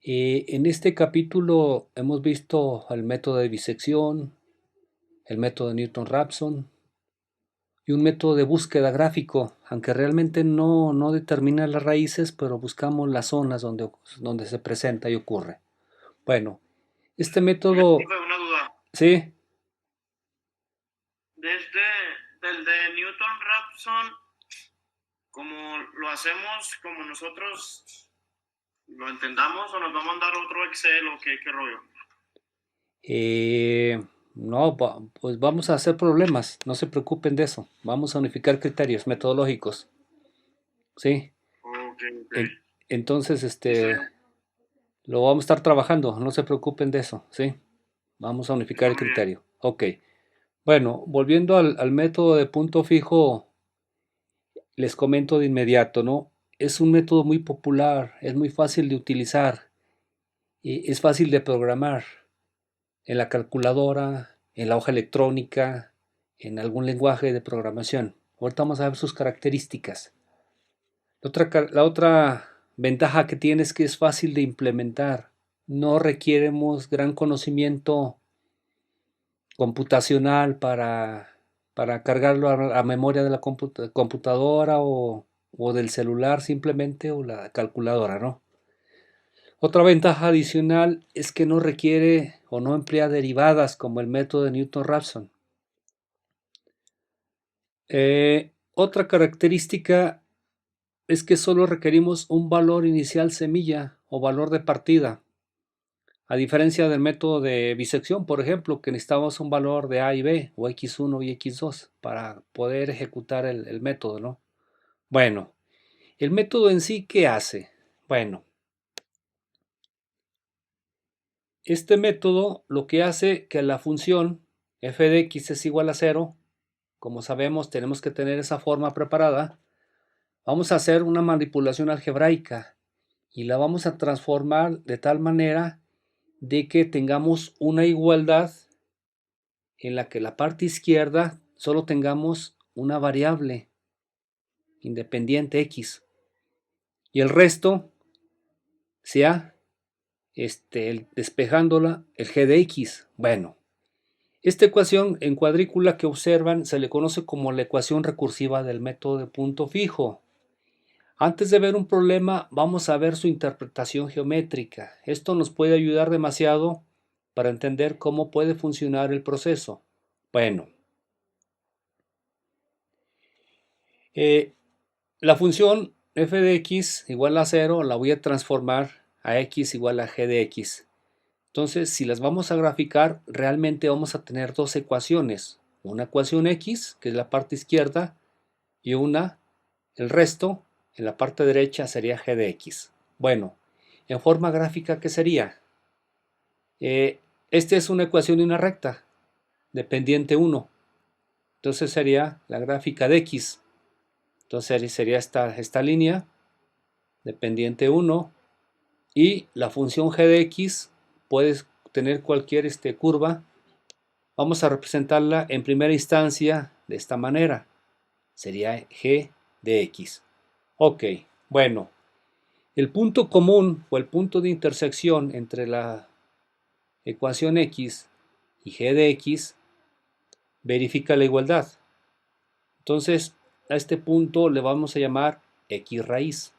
En este capítulo hemos visto el método de bisección, el método de Newton-Raphson y un método de búsqueda gráfico, aunque realmente no determina las raíces, pero buscamos las zonas donde se presenta y ocurre. Bueno, este Oye, método, profe, una duda. sí, Desde del de Newton-Raphson, ¿cómo lo hacemos como nosotros lo entendamos o nos va a mandar otro Excel o qué rollo? no, pues vamos a hacer problemas, no se preocupen de eso, vamos a unificar criterios metodológicos, sí. Ok, ok. En- entonces, Sí, está bien. lo vamos a estar trabajando, no se preocupen de eso, ¿sí? Vamos a unificar Está el muy bien. criterio. Ok. Bueno, volviendo al método de punto fijo, les comento de inmediato, ¿no? Es un método muy popular, es muy fácil de utilizar, y es fácil de programar en la calculadora, en la hoja electrónica, en algún lenguaje de programación. Ahorita vamos a ver sus características. La otra ventaja que tiene es que es fácil de implementar. No requeremos gran conocimiento computacional para cargarlo a memoria de la computadora o del celular simplemente o la calculadora, ¿no? Otra ventaja adicional es que no requiere o no emplea derivadas como el método de Newton-Raphson. Otra característica es que solo requerimos un valor inicial semilla o valor de partida. A diferencia del método de bisección, por ejemplo, que necesitamos un valor de A y B, o X1 y X2, para poder ejecutar el método, ¿no? Bueno, el método en sí, ¿qué hace? Bueno, este método lo que hace que la función f de x es igual a cero, como sabemos, tenemos que tener esa forma preparada. Vamos a hacer una manipulación algebraica y la vamos a transformar de tal manera de que tengamos una igualdad en la que la parte izquierda solo tengamos una variable independiente x y el resto sea despejándola el g de x. Bueno, esta ecuación en cuadrícula que observan se le conoce como la ecuación recursiva del método de punto fijo. Antes de ver un problema, vamos a ver su interpretación geométrica. Esto nos puede ayudar demasiado para entender cómo puede funcionar el proceso. Bueno, eh, la función f de x igual a cero la voy a transformar a x igual a g de x. Entonces, si las vamos a graficar, realmente vamos a tener dos ecuaciones. Una ecuación x, que es la parte izquierda, y el resto, en la parte derecha sería g de x. Bueno, en forma gráfica, ¿qué sería? Esta es una ecuación de una recta, dependiente uno. Entonces sería la gráfica de x. Entonces sería esta línea, dependiente uno. Y la función g de x puede tener cualquier curva. Vamos a representarla en primera instancia de esta manera. Sería g de x. Ok, bueno, el punto común o el punto de intersección entre la ecuación x y g de x verifica la igualdad. Entonces, a este punto le vamos a llamar x raíz.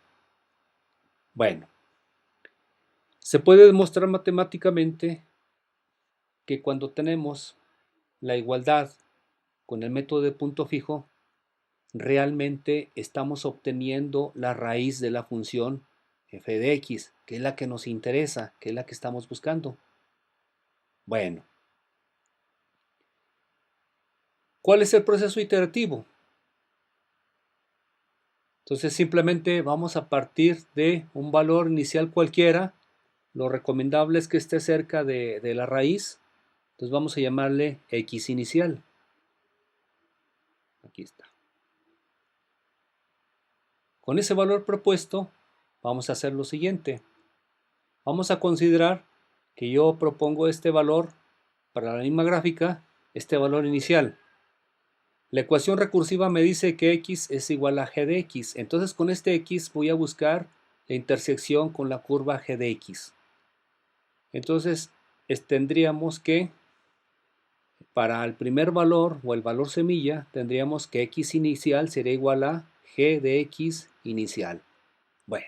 Bueno, se puede demostrar matemáticamente que cuando tenemos la igualdad con el método de punto fijo, realmente estamos obteniendo la raíz de la función f de x, que es la que nos interesa, que es la que estamos buscando. Bueno, ¿cuál es el proceso iterativo? Entonces simplemente vamos a partir de un valor inicial cualquiera. Lo recomendable es que esté cerca de la raíz. Entonces vamos a llamarle x inicial. Aquí está. Con ese valor propuesto, vamos a hacer lo siguiente. Vamos a considerar que yo propongo este valor para la misma gráfica, este valor inicial. La ecuación recursiva me dice que x es igual a g de x. Entonces con este x voy a buscar la intersección con la curva g de x. Entonces tendríamos que, para el primer valor o el valor semilla, tendríamos que x inicial sería igual a g de x inicial. Bueno,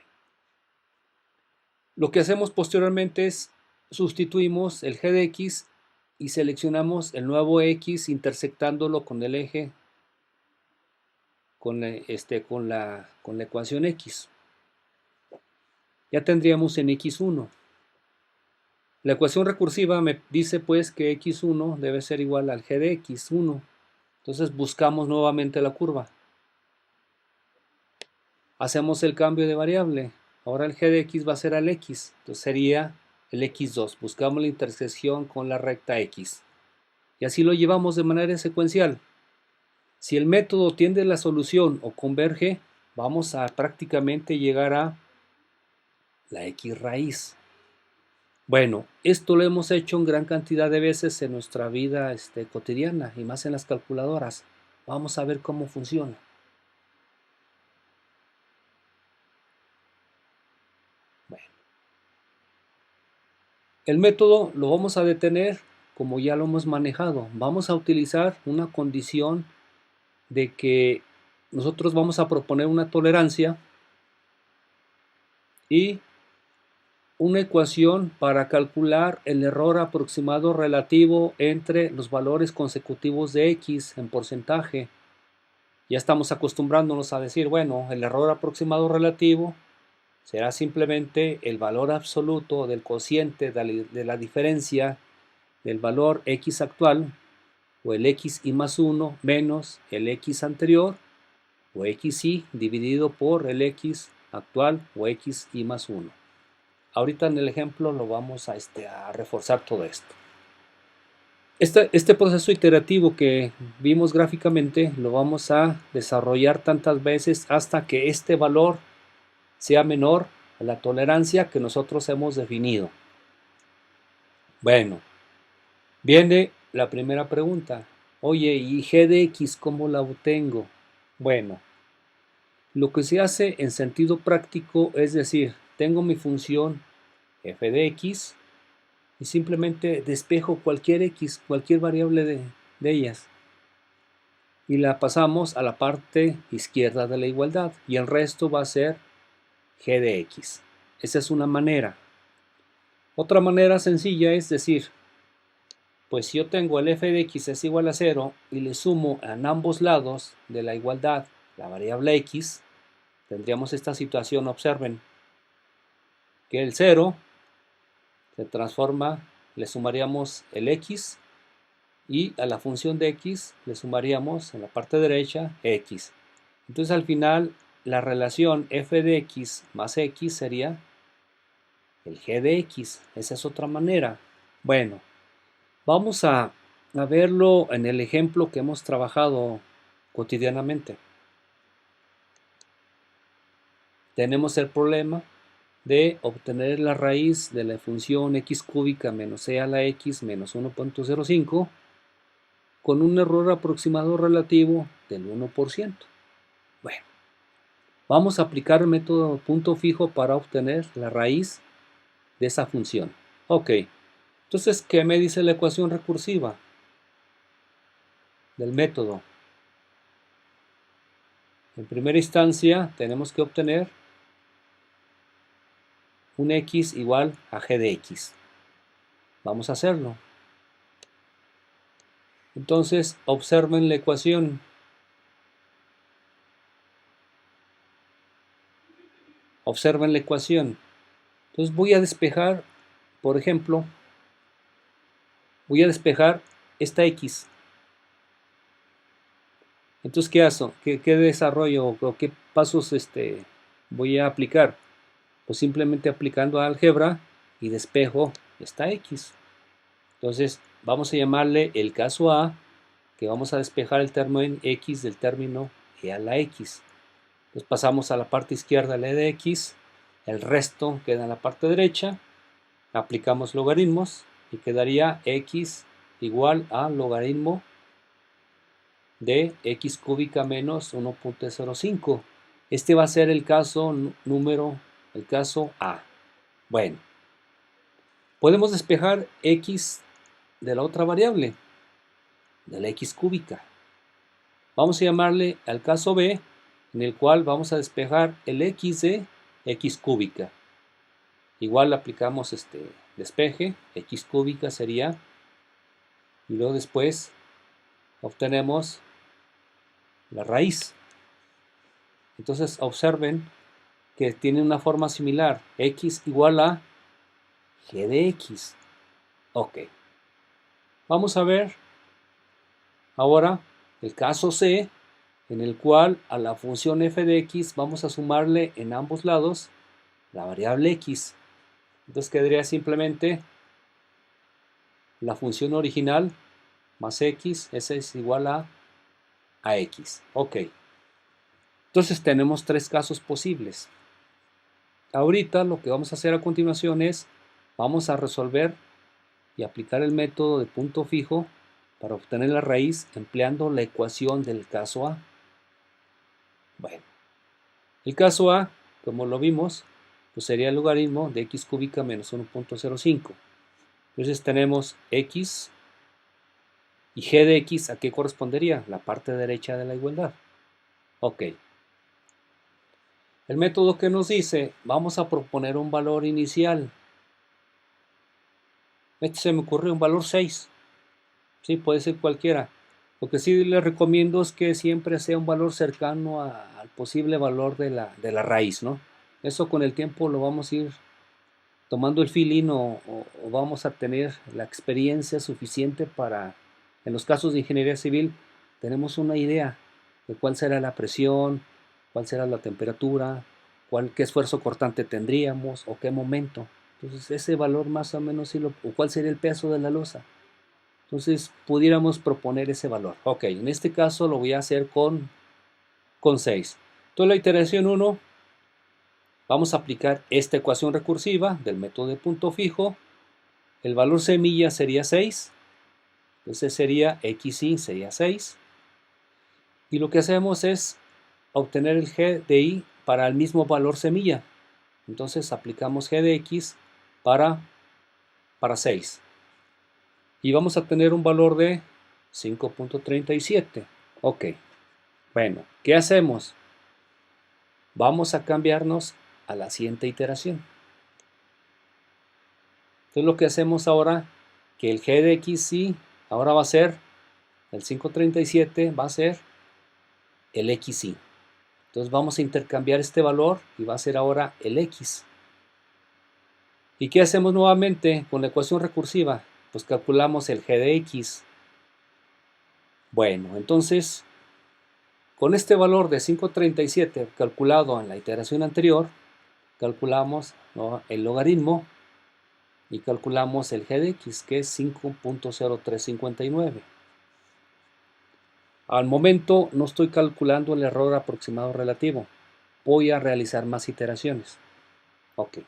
lo que hacemos posteriormente es sustituimos el g de x y seleccionamos el nuevo x intersectándolo con el eje, con la ecuación x. Ya tendríamos en x1. La ecuación recursiva me dice pues que x1 debe ser igual al g de x1. Entonces buscamos nuevamente la curva. Hacemos el cambio de variable. Ahora el g de x va a ser al x. Entonces sería el x2. Buscamos la intersección con la recta x. Y así lo llevamos de manera secuencial. Si el método tiende a la solución o converge, vamos a prácticamente llegar a la x raíz. Bueno, esto lo hemos hecho en gran cantidad de veces en nuestra vida cotidiana y más en las calculadoras. Vamos a ver cómo funciona. Bueno, el método lo vamos a detener como ya lo hemos manejado. Vamos a utilizar una condición de que nosotros vamos a proponer una tolerancia y una ecuación para calcular el error aproximado relativo entre los valores consecutivos de x en porcentaje. Ya estamos acostumbrándonos a decir, bueno, el error aproximado relativo será simplemente el valor absoluto del cociente de la diferencia del valor x actual, o el xi más 1 menos el x anterior, o xi dividido por el x actual, o xi más 1. Ahorita en el ejemplo lo vamos a reforzar todo esto. Este proceso iterativo que vimos gráficamente lo vamos a desarrollar tantas veces hasta que este valor sea menor a la tolerancia que nosotros hemos definido. Bueno, viene la primera pregunta. Oye, ¿y g de x cómo la obtengo? Bueno, lo que se hace en sentido práctico es decir, tengo mi función f de x y simplemente despejo cualquier x, cualquier variable de ellas, y la pasamos a la parte izquierda de la igualdad y el resto va a ser g de x. Esa es una manera. Otra manera sencilla es decir, pues si yo tengo el f de x es igual a 0 y le sumo en ambos lados de la igualdad la variable x, tendríamos esta situación. Observen que el 0 se transforma, le sumaríamos el x y a la función de x le sumaríamos en la parte derecha x. Entonces al final la relación f de x más x sería el g de x. Esa es otra manera. Bueno, vamos a verlo en el ejemplo que hemos trabajado cotidianamente. Tenemos el problema de obtener la raíz de la función x cúbica menos c a la x menos 1.05 con un error aproximado relativo del 1%. Bueno, vamos a aplicar el método punto fijo para obtener la raíz de esa función. Ok, entonces, ¿qué me dice la ecuación recursiva del método? En primera instancia, tenemos que obtener un x igual a g de x. Vamos a hacerlo. Entonces, observen la ecuación. Observen la ecuación. Entonces voy a despejar, por ejemplo, voy a despejar esta x. Entonces, ¿qué hago? ¿Qué desarrollo o qué pasos voy a aplicar? Pues simplemente aplicando álgebra y despejo esta x. Entonces, vamos a llamarle el caso A, que vamos a despejar el término en x del término e a la x. Entonces pasamos a la parte izquierda la e de x, el resto queda en la parte derecha, aplicamos logaritmos y quedaría x igual a logaritmo de x cúbica menos 1.05. Este va a ser el caso el caso A. Bueno, Podemos despejar x de la otra variable, de la x cúbica. Vamos a llamarle al caso B, en el cual vamos a despejar el x de x cúbica. Igual aplicamos despeje, x cúbica sería, y luego después obtenemos la raíz. Entonces observen que tiene una forma similar, x igual a g de x. Ok. Vamos a ver ahora el caso C, en el cual a la función f de x vamos a sumarle en ambos lados la variable x. Entonces quedaría simplemente la función original más x, ese es igual a x. Ok. Entonces tenemos tres casos posibles. Ahorita lo que vamos a hacer a continuación es, vamos a resolver y aplicar el método de punto fijo para obtener la raíz empleando la ecuación del caso A. Bueno, el caso A, como lo vimos, pues sería el logaritmo de x cúbica menos 1.05. Entonces tenemos x y g de x, ¿a qué correspondería? La parte derecha de la igualdad. Ok. El método que nos dice, vamos a proponer un valor inicial. Se me ocurrió un valor 6. Sí, puede ser cualquiera. Lo que sí les recomiendo es que siempre sea un valor cercano al posible valor de la raíz, ¿no? Eso con el tiempo lo vamos a ir tomando el feeling o vamos a tener la experiencia suficiente para, en los casos de ingeniería civil, tenemos una idea de cuál será la presión, cuál será la temperatura, qué esfuerzo cortante tendríamos o qué momento. Entonces ese valor más o menos, o cuál sería el peso de la losa. Entonces pudiéramos proponer ese valor. Ok, en este caso lo voy a hacer con 6. Entonces la iteración 1, vamos a aplicar esta ecuación recursiva del método de punto fijo. El valor semilla sería 6. Entonces sería xy, sería 6. Y lo que hacemos es obtener el g de y para el mismo valor semilla. Entonces aplicamos g de x para 6. Y vamos a tener un valor de 5.37. Ok. Bueno, ¿qué hacemos? Vamos a cambiarnos a la siguiente iteración. Entonces lo que hacemos ahora, que el g de xy ahora va a ser, el 537 va a ser el xy. Entonces vamos a intercambiar este valor y va a ser ahora el x. ¿Y qué hacemos nuevamente con la ecuación recursiva? Pues calculamos el g de x. Bueno, entonces, con este valor de 537 calculado en la iteración anterior, calculamos, ¿no?, el logaritmo y calculamos el g de x, que es 5.0359. Al momento no estoy calculando el error aproximado relativo. Voy a realizar más iteraciones. Ok.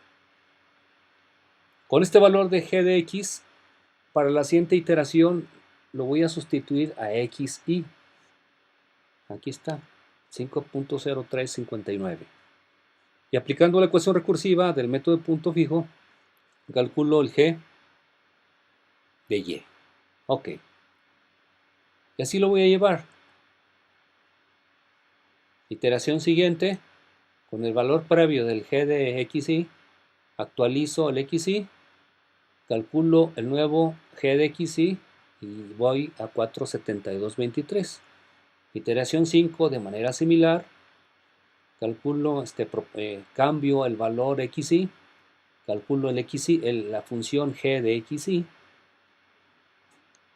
Con este valor de g de x, para la siguiente iteración lo voy a sustituir a xy. Aquí está, 5.0359. Y aplicando la ecuación recursiva del método de punto fijo, calculo el g de y. Ok. Y así lo voy a llevar. Iteración siguiente, con el valor previo del g de xy, actualizo el xy, calculo el nuevo g de xy y voy a 472.23. Iteración 5, de manera similar, calculo, cambio el valor xy, calculo el xy, la función g de xy.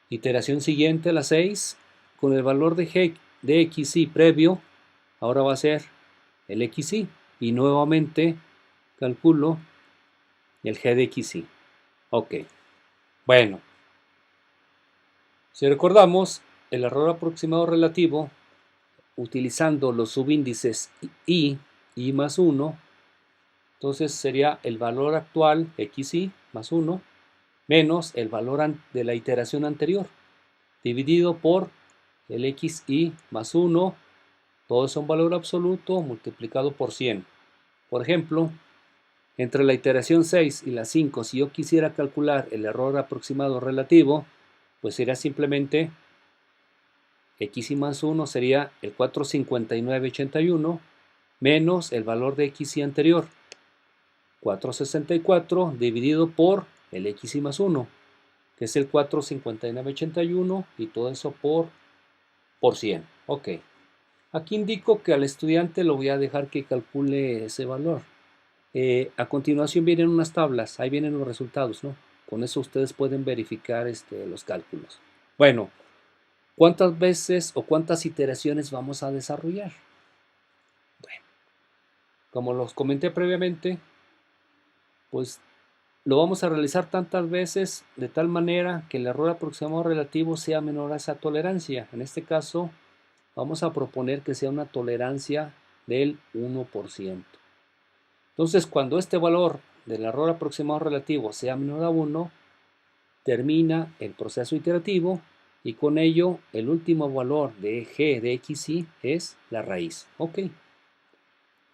Iteración siguiente, la 6, con el valor de g de xy previo, ahora va a ser el xy y nuevamente calculo el g de xy. Ok, bueno, si recordamos el error aproximado relativo utilizando los subíndices y más 1, entonces sería el valor actual xy más 1 menos el valor de la iteración anterior dividido por el xy más 1, todo es un valor absoluto multiplicado por 100. Por ejemplo, Entre la iteración 6 y la 5, si yo quisiera calcular el error aproximado relativo, pues sería simplemente x y más 1 sería el 459,81 menos el valor de x y anterior, 464 dividido por el x y más 1, que es el 459,81 y todo eso por 100. Ok. Aquí indico que al estudiante lo voy a dejar que calcule ese valor. A continuación vienen unas tablas, ahí vienen los resultados, ¿no? Con eso ustedes pueden verificar los cálculos. Bueno, ¿cuántas veces o cuántas iteraciones vamos a desarrollar? Bueno, como los comenté previamente, pues lo vamos a realizar tantas veces de tal manera que el error aproximado relativo sea menor a esa tolerancia. En este caso, vamos a proponer que sea una tolerancia del 1%. Entonces, cuando este valor del error aproximado relativo sea menor a 1, termina el proceso iterativo y con ello el último valor de g de xy es la raíz. Ok.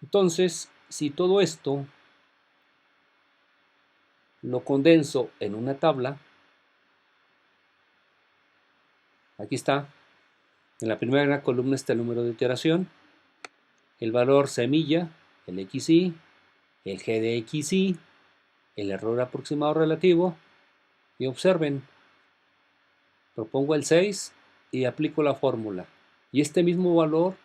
Entonces, si todo esto lo condenso en una tabla, aquí está, en la primera columna está el número de iteración, el valor semilla, el xy, el g de xy, el error aproximado relativo, y observen, propongo el 6 y aplico la fórmula. Y este mismo valor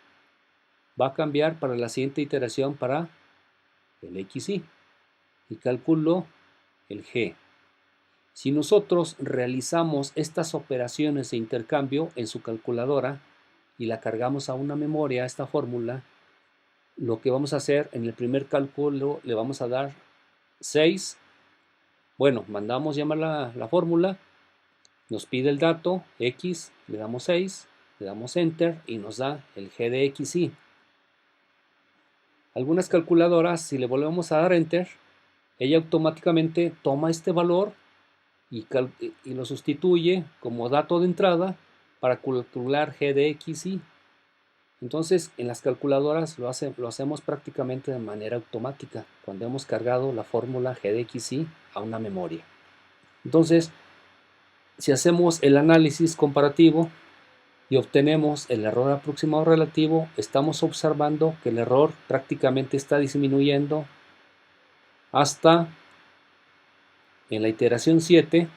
va a cambiar para la siguiente iteración para el xy y calculo el g. Si nosotros realizamos estas operaciones de intercambio en su calculadora y la cargamos a una memoria, esta fórmula, lo que vamos a hacer en el primer cálculo le vamos a dar 6. Bueno, mandamos llamar la fórmula, nos pide el dato x, le damos 6, le damos enter y nos da el g de xy. Algunas calculadoras, si le volvemos a dar enter, ella automáticamente toma este valor y lo sustituye como dato de entrada para calcular g de xy. Entonces, en las calculadoras lo hacemos prácticamente de manera automática cuando hemos cargado la fórmula g de xy a una memoria. Entonces, si hacemos el análisis comparativo y obtenemos el error aproximado relativo, estamos observando que el error prácticamente está disminuyendo hasta en la iteración 7,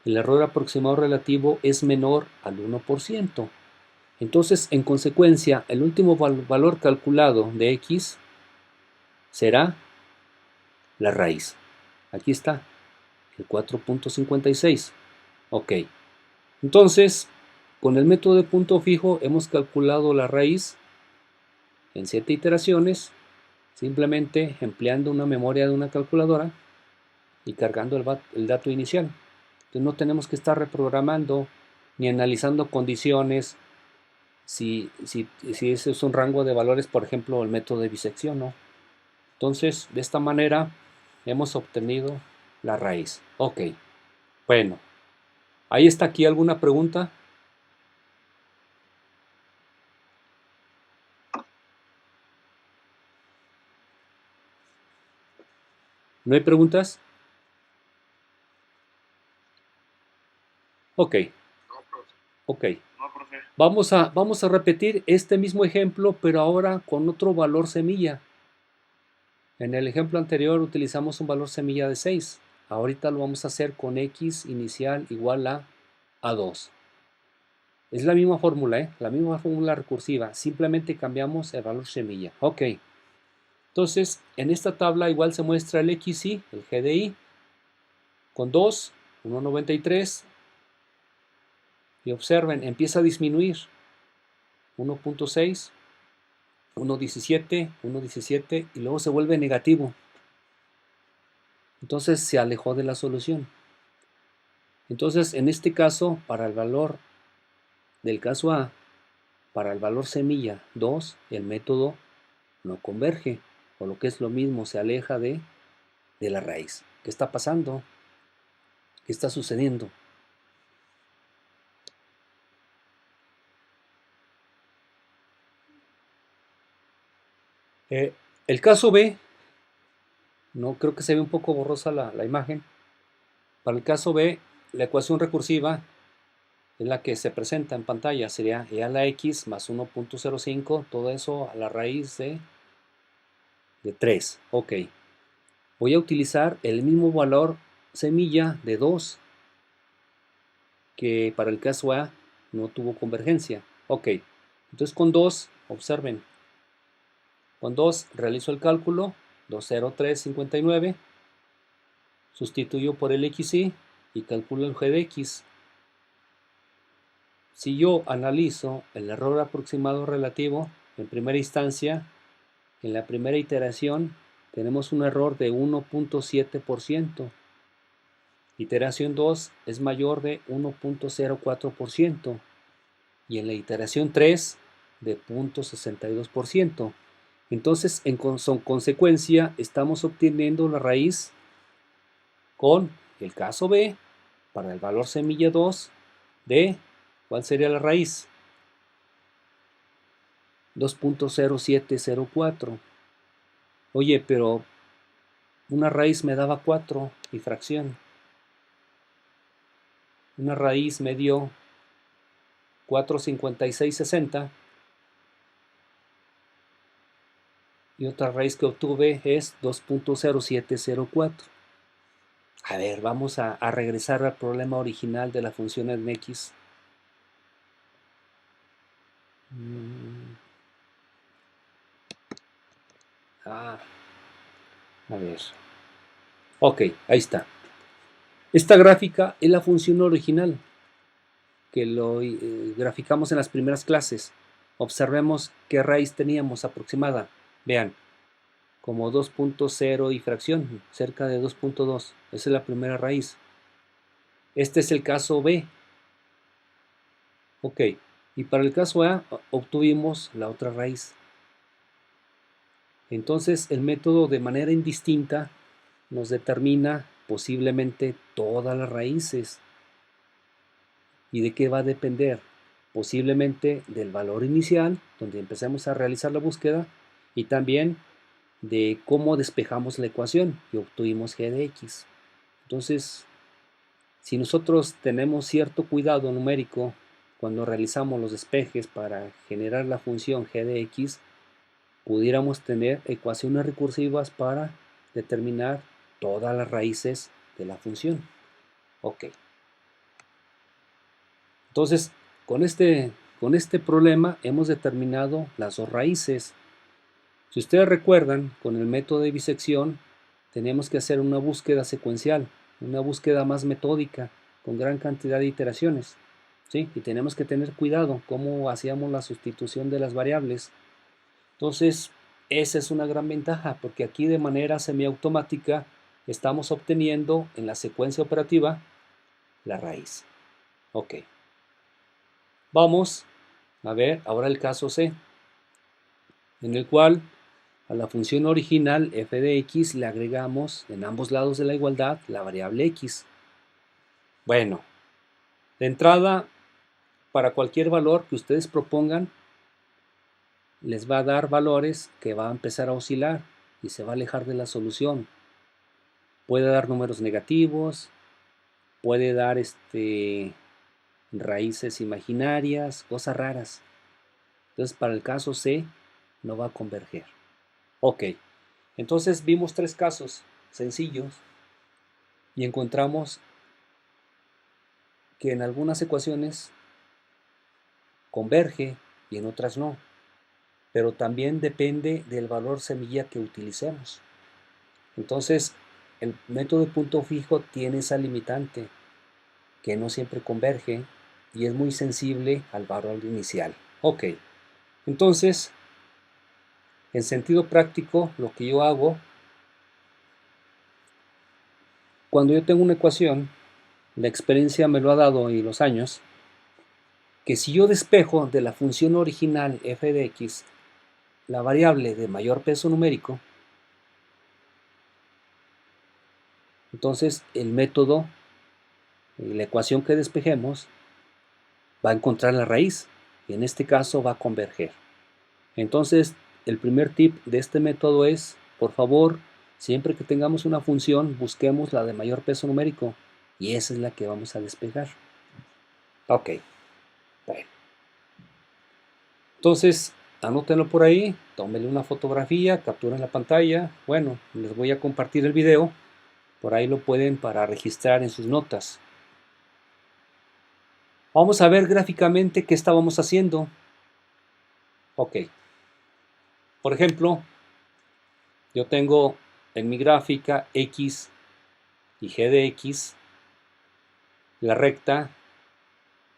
el error aproximado relativo es menor al 1%. Entonces, en consecuencia, el último valor calculado de x será la raíz. Aquí está, el 4.56. Ok. Entonces, con el método de punto fijo hemos calculado la raíz en 7 iteraciones, simplemente empleando una memoria de una calculadora y cargando el dato inicial. Entonces no tenemos que estar reprogramando ni analizando condiciones, si ese es un rango de valores, por ejemplo, el método de bisección, ¿no? Entonces, de esta manera hemos obtenido la raíz. Ok, bueno, ahí está. Aquí alguna pregunta. ¿No hay preguntas? Ok, ok. No, profe. Vamos a repetir este mismo ejemplo, pero ahora con otro valor semilla. En el ejemplo anterior utilizamos un valor semilla de 6. Ahorita lo vamos a hacer con x inicial igual a 2. Es la misma fórmula, ¿eh? La misma fórmula recursiva. Simplemente cambiamos el valor semilla. Ok. Entonces, en esta tabla igual se muestra el xy, el GDI, con 2, 1.93. Y observen, empieza a disminuir. 1.6, 1.17, 1.17 y luego se vuelve negativo. Entonces se alejó de la solución. Entonces, en este caso, para el valor del caso A, para el valor semilla 2, el método no converge, o lo que es lo mismo, se aleja de la raíz. ¿Qué está pasando? ¿Qué está sucediendo? El caso B, No, creo que se ve un poco borrosa la imagen. Para el caso B, la ecuación recursiva es la que se presenta en pantalla. Sería e a la x más 1.05, todo eso a la raíz de 3. Ok. Voy a utilizar el mismo valor semilla de 2 que para el caso A no tuvo convergencia. Ok. Entonces con 2, observen, con 2 realizo el cálculo, 20359, sustituyo por el xy y calculo el g de x. Si yo analizo el error aproximado relativo, en primera instancia, en la primera iteración, tenemos un error de 1.7%. Iteración 2 es mayor de 1.04% y en la iteración 3 de 0.62%. Entonces, en consecuencia, estamos obteniendo la raíz con el caso B para el valor semilla 2 de, ¿cuál sería la raíz? 2.0704. Oye, pero una raíz me daba 4 y fracción. Una raíz me dio 4,5660 y otra raíz que obtuve es 2.0704. A ver, vamos a regresar al problema original de la función en x. A ver. Ok, ahí está. Esta gráfica es la función original que lo graficamos en las primeras clases. Observemos qué raíz teníamos aproximada. Vean, como 2.0 y fracción, cerca de 2.2. Esa es la primera raíz. Este es el caso B. Ok, y para el caso A obtuvimos la otra raíz. Entonces el método de manera indistinta nos determina posiblemente todas las raíces. ¿Y de qué va a depender? Posiblemente del valor inicial, donde empecemos a realizar la búsqueda, y también de cómo despejamos la ecuación y obtuvimos g de x. Entonces, si nosotros tenemos cierto cuidado numérico cuando realizamos los despejes para generar la función g de x, pudiéramos tener ecuaciones recursivas para determinar todas las raíces de la función. Ok. Entonces, con este problema hemos determinado las dos raíces. Si ustedes recuerdan, con el método de bisección tenemos que hacer una búsqueda secuencial, una búsqueda más metódica, con gran cantidad de iteraciones, ¿sí? Y tenemos que tener cuidado cómo hacíamos la sustitución de las variables. Entonces, esa es una gran ventaja, porque aquí de manera semiautomática estamos obteniendo en la secuencia operativa la raíz. Ok. Vamos a ver ahora el caso C, en el cual a la función original f de x le agregamos en ambos lados de la igualdad la variable x. Bueno, de entrada, para cualquier valor que ustedes propongan, les va a dar valores que va a empezar a oscilar y se va a alejar de la solución. Puede dar números negativos, puede dar raíces imaginarias, cosas raras. Entonces, para el caso C, no va a converger. Ok, entonces vimos tres casos sencillos y encontramos que en algunas ecuaciones converge y en otras no, pero también depende del valor semilla que utilicemos. Entonces, el método de punto fijo tiene esa limitante, que no siempre converge y es muy sensible al valor inicial. Ok, entonces, en sentido práctico, lo que yo hago, cuando yo tengo una ecuación, la experiencia me lo ha dado y los años, que si yo despejo de la función original f de x la variable de mayor peso numérico, entonces el método, la ecuación que despejemos, va a encontrar la raíz y en este caso va a converger. Entonces, el primer tip de este método es, por favor, Siempre que tengamos una función, busquemos la de mayor peso numérico y esa es la que vamos a despejar. Ok, bueno. Entonces, anótenlo por ahí, tómenle una fotografía, capturen la pantalla. Bueno, les voy a compartir el video. Por ahí lo pueden para registrar en sus notas. Vamos a ver gráficamente qué estábamos haciendo. Ok. Por ejemplo, yo tengo en mi gráfica X y G de X, la recta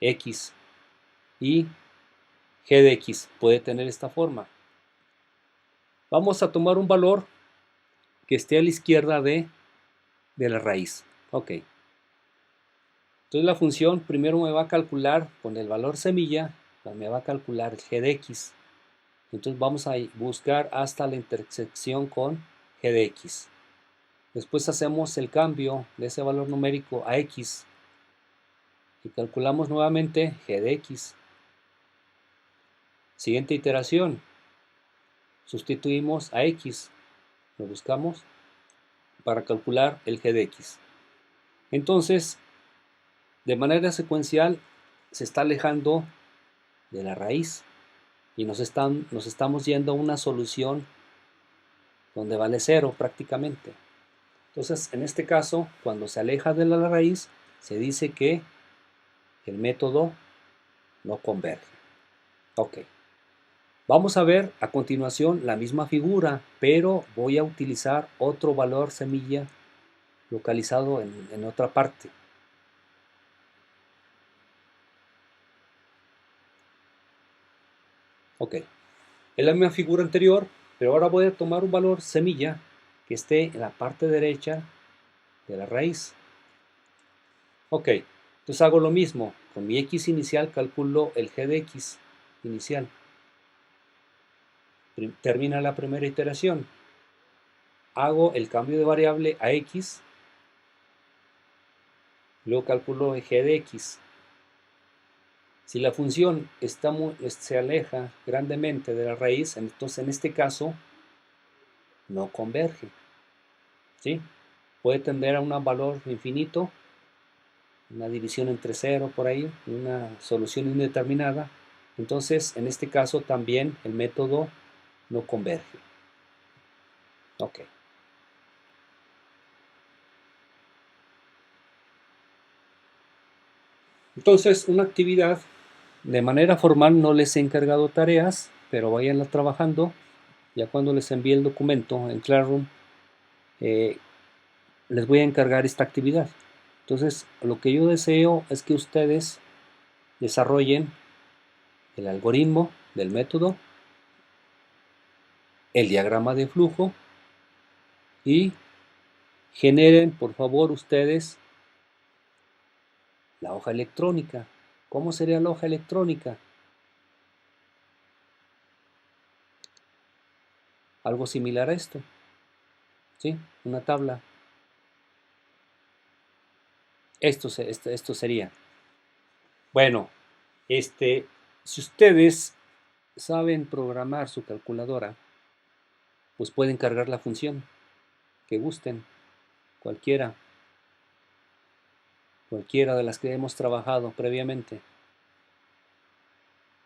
X y G de X puede tener esta forma. Vamos a tomar un valor que esté a la izquierda de la raíz. Ok. Entonces la función primero me va a calcular con el valor semilla, me va a calcular el G de X. Entonces vamos a buscar hasta la intersección con G de X. Después hacemos el cambio de ese valor numérico a X y calculamos nuevamente G de X. Siguiente iteración, sustituimos a X, lo buscamos para calcular el G de X. Entonces, de manera secuencial, se está alejando de la raíz y nos estamos yendo a una solución donde vale 0 prácticamente. Entonces, en este caso, cuando se aleja de la raíz, se dice que el método no converge. Ok. Vamos a ver a continuación la misma figura, pero voy a utilizar otro valor semilla localizado en otra parte. Ok. Es la misma figura anterior, pero ahora voy a tomar un valor semilla que esté en la parte derecha de la raíz. Ok. Entonces hago lo mismo. Con mi X inicial calculo el G de X inicial. Termina la primera iteración. Hago el cambio de variable a X. Luego calculo el G de X. Si la función se aleja grandemente de la raíz, entonces en este caso no converge. ¿Sí? Puede tender a un valor infinito, una división entre 0 por ahí, una solución indeterminada. Entonces, en este caso también el método no converge. Ok. Entonces, una actividad, de manera formal no les he encargado tareas, pero váyanla trabajando. Ya cuando les envíe el documento en Classroom, les voy a encargar esta actividad. Entonces, lo que yo deseo es que ustedes desarrollen el algoritmo del método, el diagrama de flujo y generen, por favor, ustedes la hoja electrónica. ¿Cómo sería la hoja electrónica? Algo similar a esto, ¿sí? Una tabla. Esto sería. Bueno, si ustedes saben programar su calculadora, pues pueden cargar la función que gusten, cualquiera de las que hemos trabajado previamente.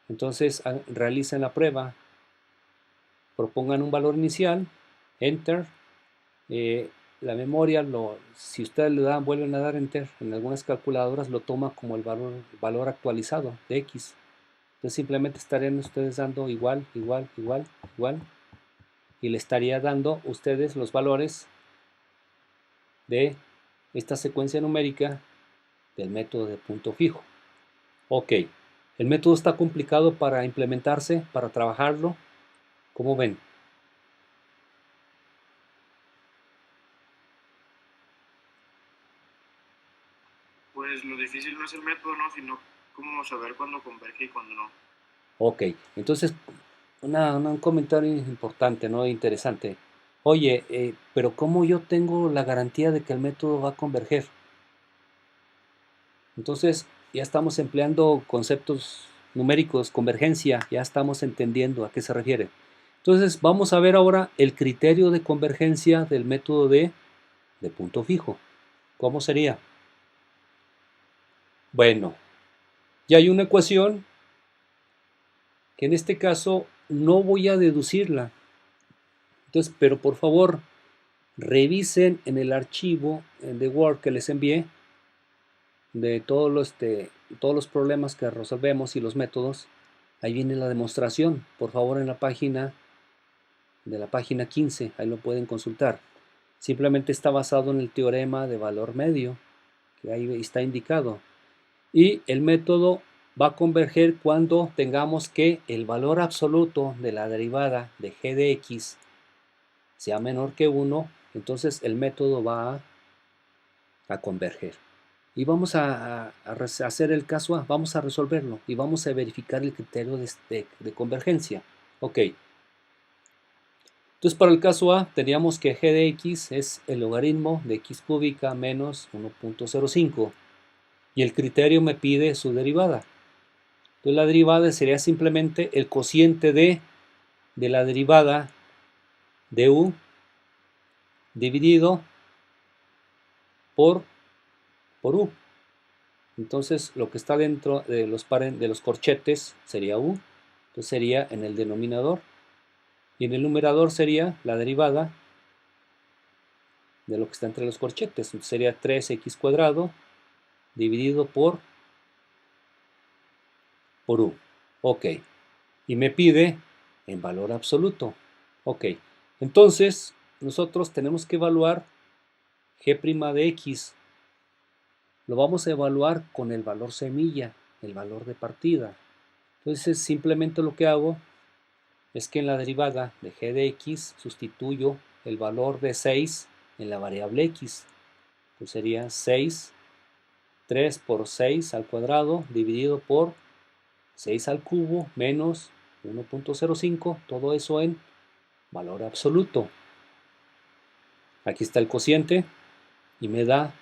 Entonces realicen la prueba, propongan un valor inicial, enter, la memoria, si ustedes le dan, vuelven a dar enter, en algunas calculadoras lo toma como el valor actualizado de X. Entonces simplemente estarían ustedes dando igual, igual, igual, igual, y le estaría dando ustedes los valores de esta secuencia numérica del método de punto fijo. Ok, el método está complicado para implementarse, para trabajarlo. ¿Cómo ven? Pues lo difícil no es el método, ¿no? Sino cómo saber cuándo converge y cuándo no. Ok, entonces un comentario importante, ¿no? Interesante. Oye, pero ¿cómo yo tengo la garantía de que el método va a converger? Entonces ya estamos empleando conceptos numéricos, convergencia, ya estamos entendiendo a qué se refiere. Entonces vamos a ver ahora el criterio de convergencia del método de punto fijo. ¿Cómo sería? Bueno, ya hay una ecuación que en este caso no voy a deducirla. Entonces, pero por favor, revisen en el archivo de Word que les envié de todos los problemas que resolvemos y los métodos. Ahí viene la demostración. Por favor, en la página 15, ahí lo pueden consultar. Simplemente está basado en el teorema de valor medio, que ahí está indicado. Y el método va a converger cuando tengamos que el valor absoluto de la derivada de g de x sea menor que 1, entonces el método va a converger. Y vamos a hacer el caso A, vamos a resolverlo y vamos a verificar el criterio de convergencia. Ok. Entonces para el caso A teníamos que g de x es el logaritmo de x cúbica menos 1.05 y el criterio me pide su derivada. Entonces la derivada sería simplemente el cociente de la derivada de u dividido por u. Entonces lo que está dentro de los corchetes sería u, entonces sería en el denominador, y en el numerador sería la derivada de lo que está entre los corchetes, entonces sería 3x cuadrado dividido por u. Ok, y me pide en valor absoluto. Ok, entonces nosotros tenemos que evaluar g' de x. Lo vamos a evaluar con el valor semilla, el valor de partida. Entonces simplemente lo que hago es que en la derivada de g de x sustituyo el valor de 6 en la variable x. Entonces sería 6, 3 por 6 al cuadrado dividido por 6 al cubo menos 1.05, todo eso en valor absoluto. Aquí está el cociente y me da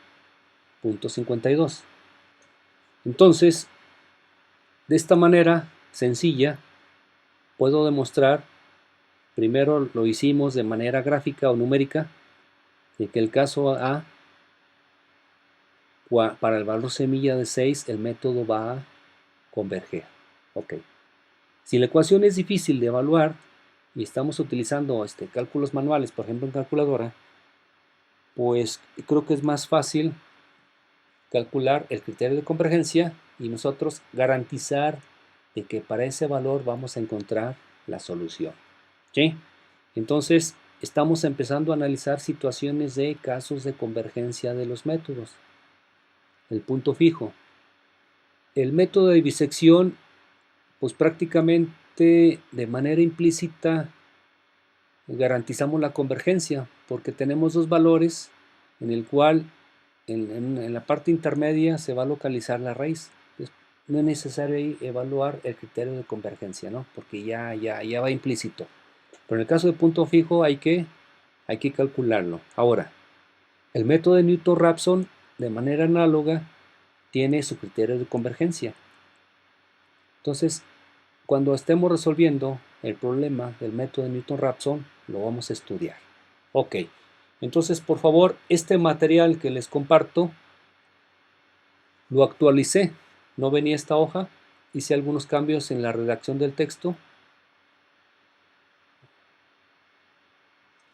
0.52. Entonces, de esta manera sencilla, puedo demostrar, primero lo hicimos de manera gráfica o numérica, de que el caso A, para el valor semilla de 6, el método va a converger. Ok. Si la ecuación es difícil de evaluar y estamos utilizando cálculos manuales, por ejemplo en calculadora, pues creo que es más fácil calcular el criterio de convergencia y nosotros garantizar de que para ese valor vamos a encontrar la solución. ¿Sí? Entonces, estamos empezando a analizar situaciones de casos de convergencia de los métodos. El punto fijo. El método de bisección, pues prácticamente de manera implícita garantizamos la convergencia porque tenemos dos valores en el cual en la parte intermedia se va a localizar la raíz. Entonces, no es necesario evaluar el criterio de convergencia, ¿no? Porque ya va implícito. Pero en el caso de punto fijo hay que calcularlo. Ahora, el método de Newton-Raphson, de manera análoga, tiene su criterio de convergencia. Entonces, cuando estemos resolviendo el problema del método de Newton-Raphson, lo vamos a estudiar. Ok, entonces por favor, este material que les comparto, lo actualicé. No venía esta hoja, hice algunos cambios en la redacción del texto